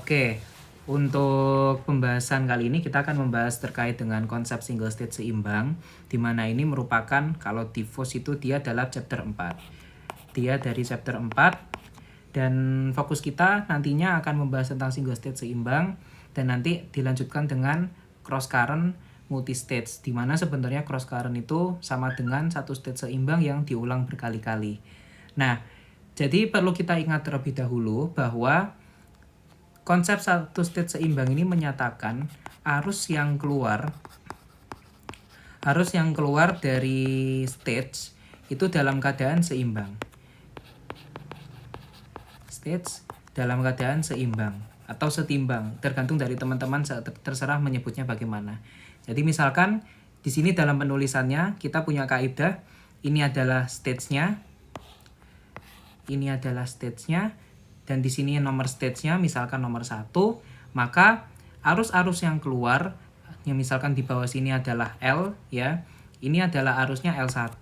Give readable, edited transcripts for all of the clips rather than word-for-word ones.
Oke, untuk pembahasan kali ini kita akan membahas terkait dengan konsep single state seimbang, di mana ini merupakan kalau di FOS itu dia adalah chapter 4. Dia dari chapter 4 dan fokus kita nantinya akan membahas tentang single state seimbang dan nanti dilanjutkan dengan cross current multi states, di mana sebenarnya cross current itu sama dengan satu state seimbang yang diulang berkali-kali. Nah, jadi perlu kita ingat terlebih dahulu bahwa konsep satu state seimbang ini menyatakan arus yang keluar dari stage itu dalam keadaan seimbang. Stage dalam keadaan seimbang atau setimbang, tergantung dari teman-teman, terserah menyebutnya bagaimana. Jadi misalkan di sini dalam penulisannya kita punya kaidah, ini adalah stage-nya, dan di sini nomor stage-nya misalkan nomor 1, maka arus-arus yang keluar yang misalkan di bawah sini adalah L ya. Ini adalah arusnya L1.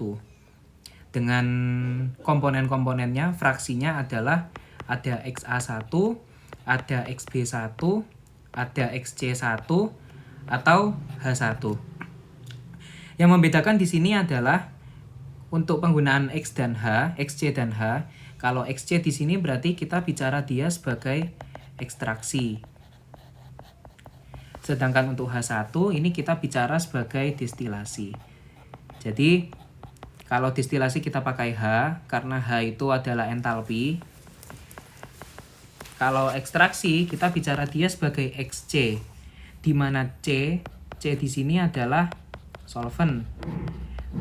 Dengan komponen-komponennya, fraksinya adalah ada XA1, ada XB1, ada XC1 atau H1. Yang membedakan di sini adalah untuk penggunaan X dan H, XC dan H. Kalau XC di sini berarti kita bicara dia sebagai ekstraksi. Sedangkan untuk H1 ini kita bicara sebagai destilasi. Jadi kalau destilasi kita pakai H karena H itu adalah entalpi. Kalau ekstraksi kita bicara dia sebagai XC, di mana C di sini adalah solvent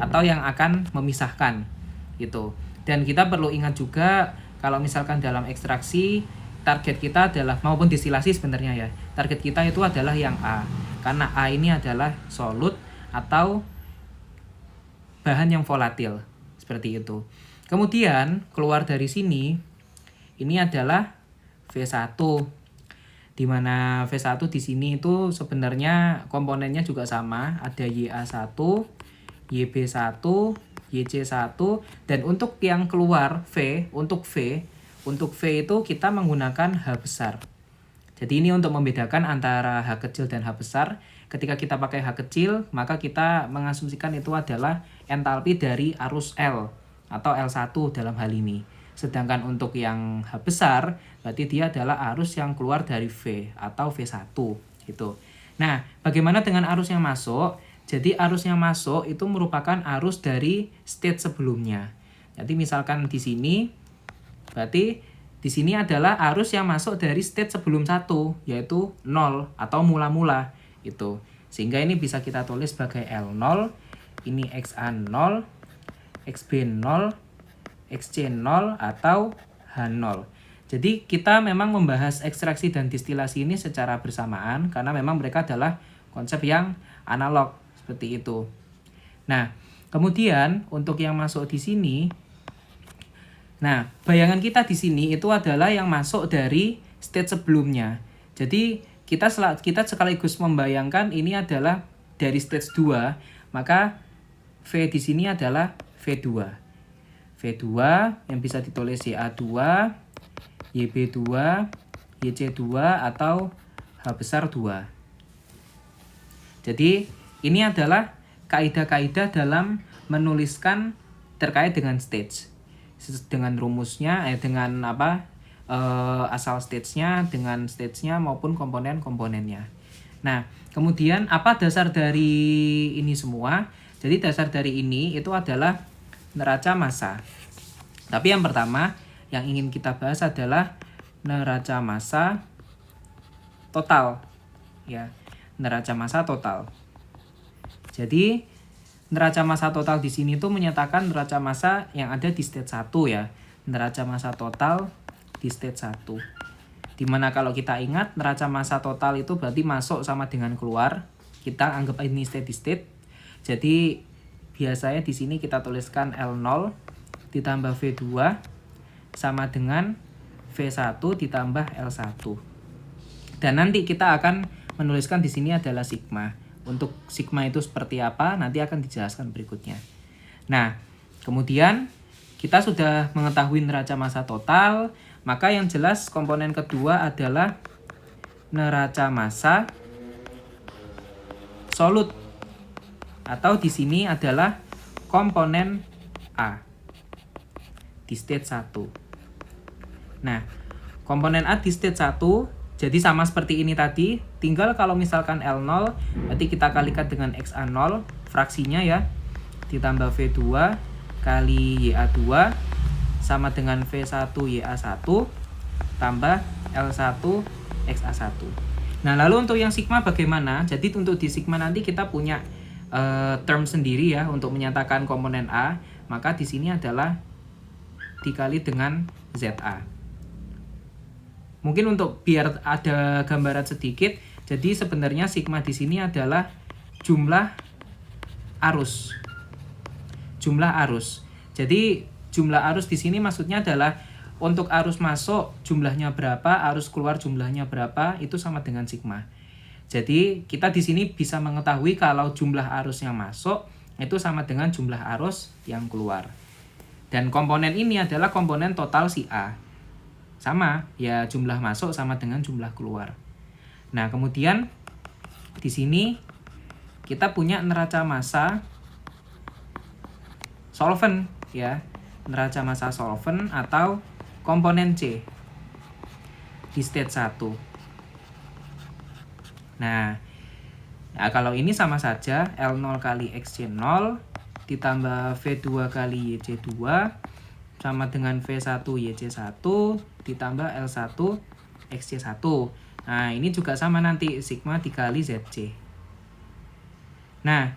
atau yang akan memisahkan gitu. Dan kita perlu ingat juga kalau misalkan dalam ekstraksi target kita adalah, maupun destilasi sebenarnya ya, target kita itu adalah yang A, karena A ini adalah solut atau bahan yang volatil seperti itu. Kemudian keluar dari sini ini adalah V1, di mana V1 di sini itu sebenarnya komponennya juga sama, ada YA1, YB1, YC1, dan untuk yang keluar untuk V itu kita menggunakan H besar. Jadi ini untuk membedakan antara H kecil dan H besar. Ketika kita pakai H kecil, maka kita mengasumsikan itu adalah entalpi dari arus L atau L1 dalam hal ini. Sedangkan untuk yang H besar, berarti dia adalah arus yang keluar dari V atau V1 gitu. Nah, bagaimana dengan arus yang masuk? Jadi arus yang masuk itu merupakan arus dari state sebelumnya. Jadi misalkan di sini, berarti di sini adalah arus yang masuk dari state sebelum 1, yaitu 0 atau mula-mula itu. Sehingga ini bisa kita tulis sebagai L0, ini XA0, XB0, XC0 atau H0. Jadi kita memang membahas ekstraksi dan destilasi ini secara bersamaan karena memang mereka adalah konsep yang analog seperti itu. Nah, kemudian untuk yang masuk di sini, nah, bayangan kita di sini itu adalah yang masuk dari state sebelumnya. Jadi kita sekaligus membayangkan ini adalah dari stage 2, maka V di sini adalah V2. V2 yang bisa ditulis YA2, YB2, YC2 atau H besar 2. Jadi ini adalah kaidah-kaidah dalam menuliskan terkait dengan stage. Dengan rumusnya, dengan asal stage-nya, dengan stage-nya maupun komponen-komponennya. Nah, kemudian apa dasar dari ini semua? Jadi dasar dari ini itu adalah neraca massa. Tapi yang pertama yang ingin kita bahas adalah neraca massa total. Ya, neraca massa total. Jadi neraca massa total di sini tuh menyatakan neraca massa yang ada di state 1 ya. Neraca massa total di state 1. Dimana kalau kita ingat neraca massa total itu berarti masuk sama dengan keluar. Kita anggap ini steady state. Jadi biasanya di sini kita tuliskan L0 ditambah V2 sama dengan V1 ditambah L1. Dan nanti kita akan menuliskan di sini adalah sigma. Untuk sigma itu seperti apa nanti akan dijelaskan berikutnya. Nah, kemudian kita sudah mengetahui neraca massa total, maka yang jelas komponen kedua adalah neraca massa solut, atau di sini adalah komponen A di state 1. Nah, komponen A di state 1 jadi sama seperti ini tadi, tinggal kalau misalkan L0 berarti kita kalikan dengan XA0 fraksinya ya, ditambah V2 kali YA2 sama dengan V1 YA1 tambah L1 XA1. Nah, lalu untuk yang sigma bagaimana? Jadi untuk di sigma nanti kita punya term sendiri ya untuk menyatakan komponen A, maka di sini adalah dikali dengan ZA. Mungkin untuk biar ada gambaran sedikit, jadi sebenarnya sigma di sini adalah jumlah arus. Jumlah arus. Jadi jumlah arus di sini maksudnya adalah untuk arus masuk jumlahnya berapa, arus keluar jumlahnya berapa, itu sama dengan sigma. Jadi kita di sini bisa mengetahui kalau jumlah arus yang masuk itu sama dengan jumlah arus yang keluar. Dan komponen ini adalah komponen total si A. Sama, ya jumlah masuk sama dengan jumlah keluar. Nah, kemudian di sini kita punya neraca massa solvent ya. Neraca massa solvent atau komponen C di state 1. Nah, kalau ini sama saja L0 kali XC0 ditambah V2 kali YC2 sama dengan V1 YC1 ditambah L1 XC1. Nah, ini juga sama nanti sigma dikali ZC. Nah,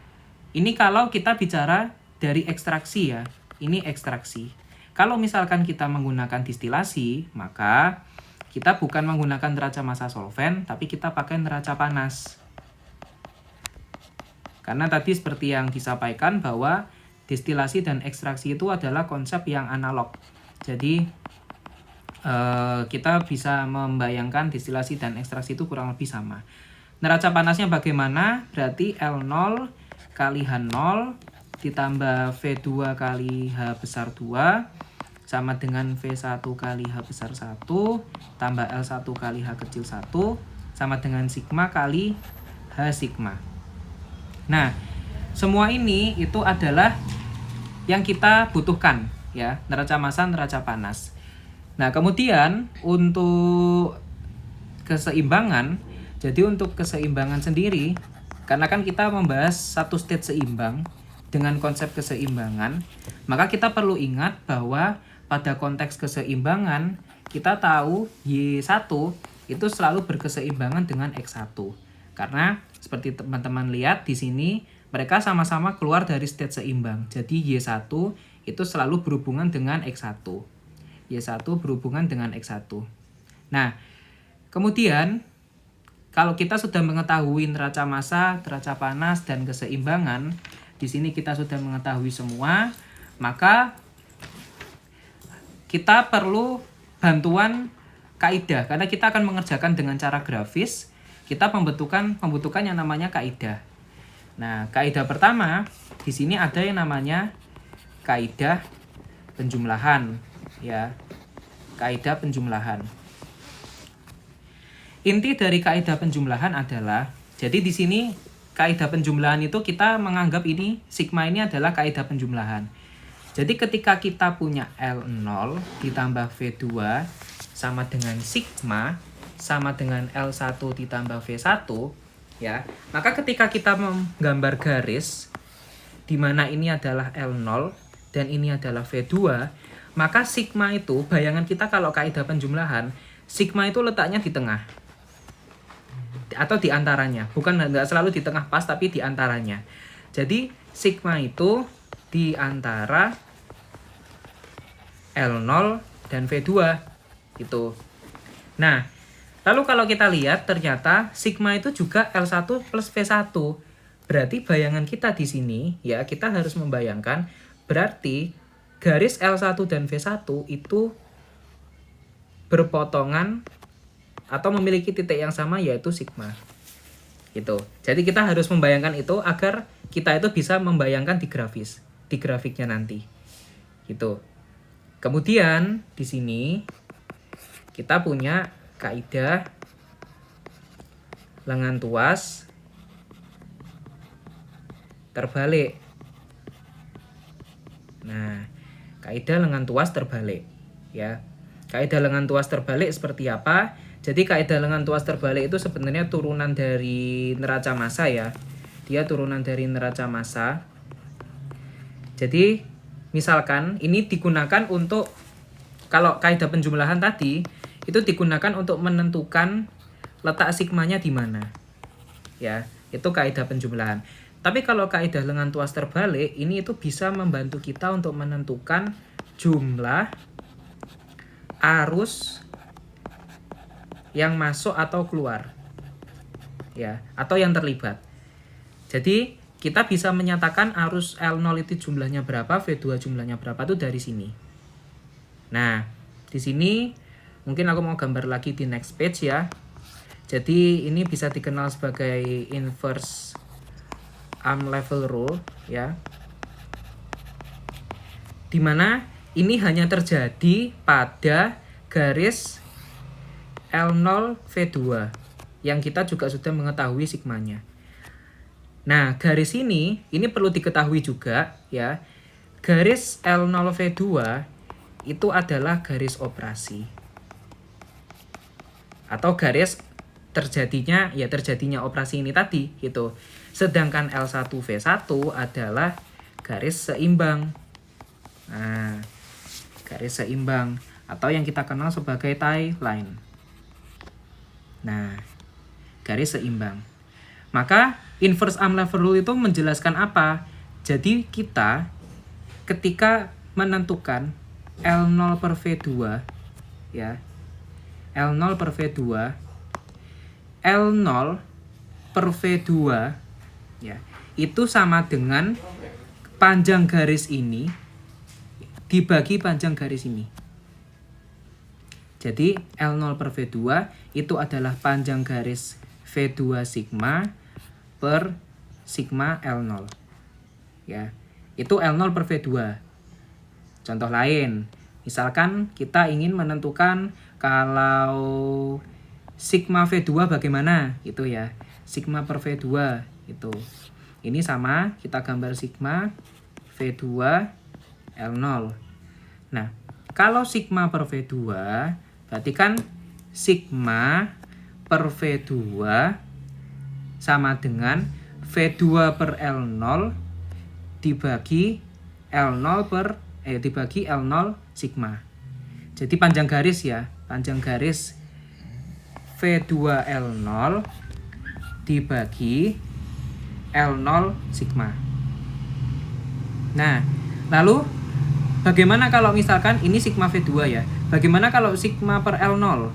ini kalau kita bicara dari ekstraksi ya. Ini ekstraksi. Kalau misalkan kita menggunakan distilasi, maka kita bukan menggunakan neraca massa solvent, tapi kita pakai neraca panas. Karena tadi seperti yang disampaikan bahwa distilasi dan ekstraksi itu adalah konsep yang analog. Jadi kita bisa membayangkan distilasi dan ekstraksi itu kurang lebih sama. Neraca panasnya bagaimana? Berarti L0 kali H0 ditambah V2 kali H besar 2 sama dengan V1 kali H besar 1 tambah L1 kali H kecil 1 sama dengan sigma kali H sigma. Nah, semua ini itu adalah yang kita butuhkan ya, neraca massa, neraca panas. Nah, kemudian untuk keseimbangan, jadi untuk keseimbangan sendiri, karena kan kita membahas satu state seimbang dengan konsep keseimbangan, maka kita perlu ingat bahwa pada konteks keseimbangan, kita tahu Y1 itu selalu berkeseimbangan dengan X1. Karena seperti teman-teman lihat di sini, mereka sama-sama keluar dari state seimbang. Jadi Y1 itu selalu berhubungan dengan X1. Y1 berhubungan dengan X1. Nah, kemudian kalau kita sudah mengetahui neraca massa, neraca panas, dan keseimbangan, di sini kita sudah mengetahui semua, maka kita perlu bantuan kaidah karena kita akan mengerjakan dengan cara grafis. Kita membutuhkan yang namanya kaidah. Nah, kaidah pertama di sini ada yang namanya kaidah penjumlahan ya. Kaidah penjumlahan. Inti dari kaidah penjumlahan adalah, jadi di sini kaidah penjumlahan itu kita menganggap ini sigma ini adalah kaidah penjumlahan. Jadi ketika kita punya L0 ditambah V2 sama dengan sigma sama dengan L1 ditambah V1 ya, maka ketika kita menggambar garis di mana ini adalah L0 dan ini adalah V2, maka sigma itu, bayangan kita kalau kaidah penjumlahan, sigma itu letaknya di tengah atau di antaranya, bukan nggak selalu di tengah pas tapi di antaranya. Jadi sigma itu di antara L0 dan V2 gitu. Nah, lalu kalau kita lihat ternyata sigma itu juga L1 plus V1. Berarti bayangan kita di sini ya, kita harus membayangkan berarti garis L1 dan V1 itu berpotongan atau memiliki titik yang sama yaitu sigma. Gitu. Jadi kita harus membayangkan itu agar kita itu bisa membayangkan di grafiknya nanti. Gitu. Kemudian di sini kita punya kaidah lengan tuas terbalik. Nah, kaidah lengan tuas terbalik ya. Kaidah lengan tuas terbalik seperti apa? Jadi kaidah lengan tuas terbalik itu sebenarnya turunan dari neraca massa ya. Dia turunan dari neraca massa. Jadi misalkan ini digunakan untuk, kalau kaidah penjumlahan tadi itu digunakan untuk menentukan letak sigmanya di mana. Ya, itu kaidah penjumlahan. Tapi kalau kaidah lengan tuas terbalik ini itu bisa membantu kita untuk menentukan jumlah arus yang masuk atau keluar. Ya, atau yang terlibat. Jadi kita bisa menyatakan arus L0 itu jumlahnya berapa, V2 jumlahnya berapa itu dari sini. Nah, di sini mungkin aku mau gambar lagi di next page ya. Jadi ini bisa dikenal sebagai inverse arm level rule ya. Dimana ini hanya terjadi pada garis L0 V2 yang kita juga sudah mengetahui sigmanya. Nah, garis ini perlu diketahui juga ya. Garis L0 V2 itu adalah garis operasi. Atau garis terjadinya operasi ini tadi gitu. Sedangkan L1 V1 adalah garis seimbang. Nah, garis seimbang atau yang kita kenal sebagai tie line. Nah, garis seimbang. Maka inverse arm level rule itu menjelaskan apa? Jadi kita ketika menentukan L0 per V2 ya. L0 per V2 L0 per V2 ya, itu sama dengan panjang garis ini dibagi panjang garis ini. Jadi L0 per V2 itu adalah panjang garis V2 sigma per sigma L0. Ya, itu L0 per V2. Contoh lain, misalkan kita ingin menentukan kalau sigma V2 bagaimana gitu ya. Sigma per V2 itu. Ini sama, kita gambar sigma V2 L0. Nah, kalau sigma per V2 berarti kan sigma per V2 sama dengan V2 per L0 dibagi dibagi L0 sigma. Jadi panjang garis ya, panjang garis V2 L0 dibagi L0 sigma. Nah, lalu bagaimana kalau misalkan ini sigma V2 ya? Bagaimana kalau sigma per L0?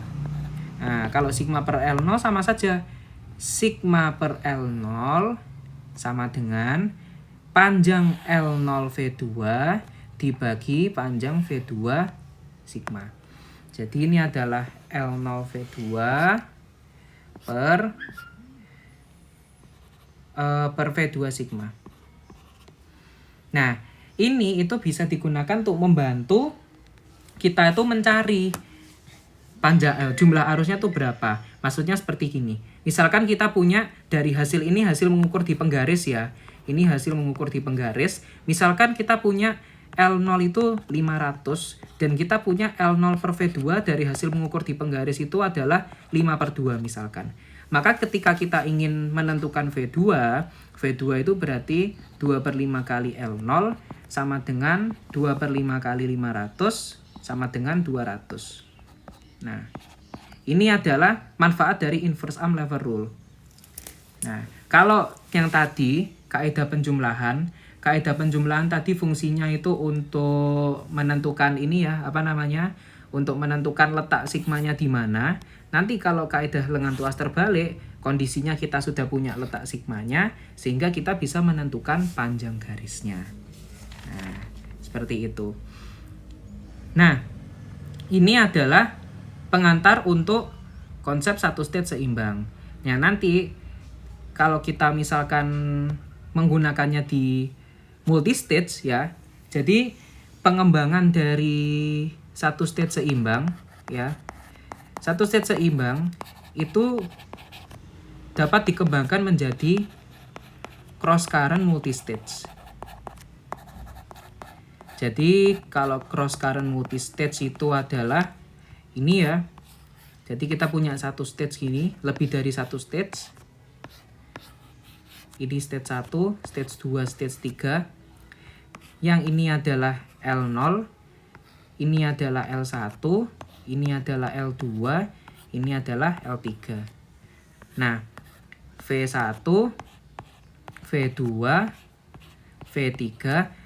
Nah, kalau sigma per L0 sama saja. Sigma per L0 sama dengan panjang L0 V2 dibagi panjang V2 sigma. Jadi ini adalah L0 V2 per V2 sigma. Nah, ini itu bisa digunakan untuk membantu kita itu mencari panjang jumlah arusnya tuh berapa. Maksudnya seperti gini. Misalkan kita punya dari hasil ini hasil mengukur di penggaris ya. Ini hasil mengukur di penggaris. Misalkan kita punya L0 itu 500 dan kita punya L0 per V2 dari hasil mengukur di penggaris itu adalah 5/2 misalkan. Maka ketika kita ingin menentukan V2 itu berarti 2/5 kali L0 sama dengan 2/5 kali 500 sama dengan 200. Nah, ini adalah manfaat dari inverse arm lever rule. Nah, kalau yang tadi kaidah penjumlahan tadi fungsinya itu untuk menentukan ini ya, untuk menentukan letak sigmanya di mana. Nanti kalau kaidah lengan tuas terbalik, kondisinya kita sudah punya letak sigmanya sehingga kita bisa menentukan panjang garisnya. Nah, seperti itu. Nah, ini adalah pengantar untuk konsep satu state seimbang. Nah, nanti kalau kita misalkan menggunakannya di multistage ya. Jadi pengembangan dari satu state seimbang ya. Satu state seimbang itu dapat dikembangkan menjadi cross current multistage. Jadi kalau cross current multistage itu adalah ini ya. Jadi kita punya satu stage gini, lebih dari satu stage. Ini stage 1, stage 2, stage 3. Yang ini adalah L0, ini adalah L1, ini adalah L2, ini adalah L3. Nah, V1, V2, V3,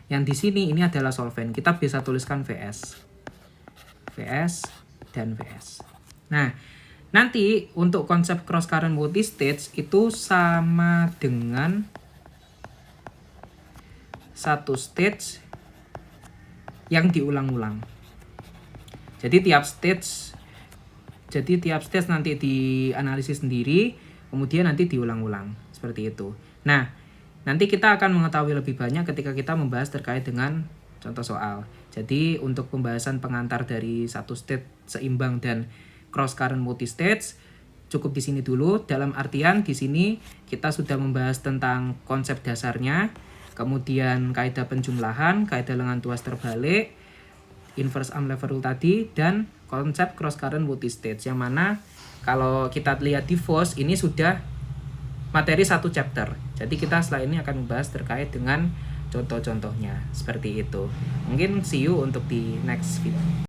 yang di sini ini adalah solvent. Kita bisa tuliskan VS. VS dan VS. Nah, nanti untuk konsep cross current multistage itu sama dengan satu stage yang diulang-ulang. Jadi tiap stage nanti dianalisis sendiri, kemudian nanti diulang-ulang seperti itu. Nah, nanti kita akan mengetahui lebih banyak ketika kita membahas terkait dengan contoh soal. Jadi untuk pembahasan pengantar dari satu state seimbang dan cross current multistage cukup di sini dulu. Dalam artian di sini kita sudah membahas tentang konsep dasarnya, kemudian kaidah penjumlahan, kaidah lengan tuas terbalik, inverse arm lever rule tadi, dan konsep cross current multistage. Yang mana kalau kita lihat di FOS ini sudah materi satu chapter. Jadi kita setelah ini akan membahas terkait dengan contoh-contohnya seperti itu. Mungkin see you untuk di next video.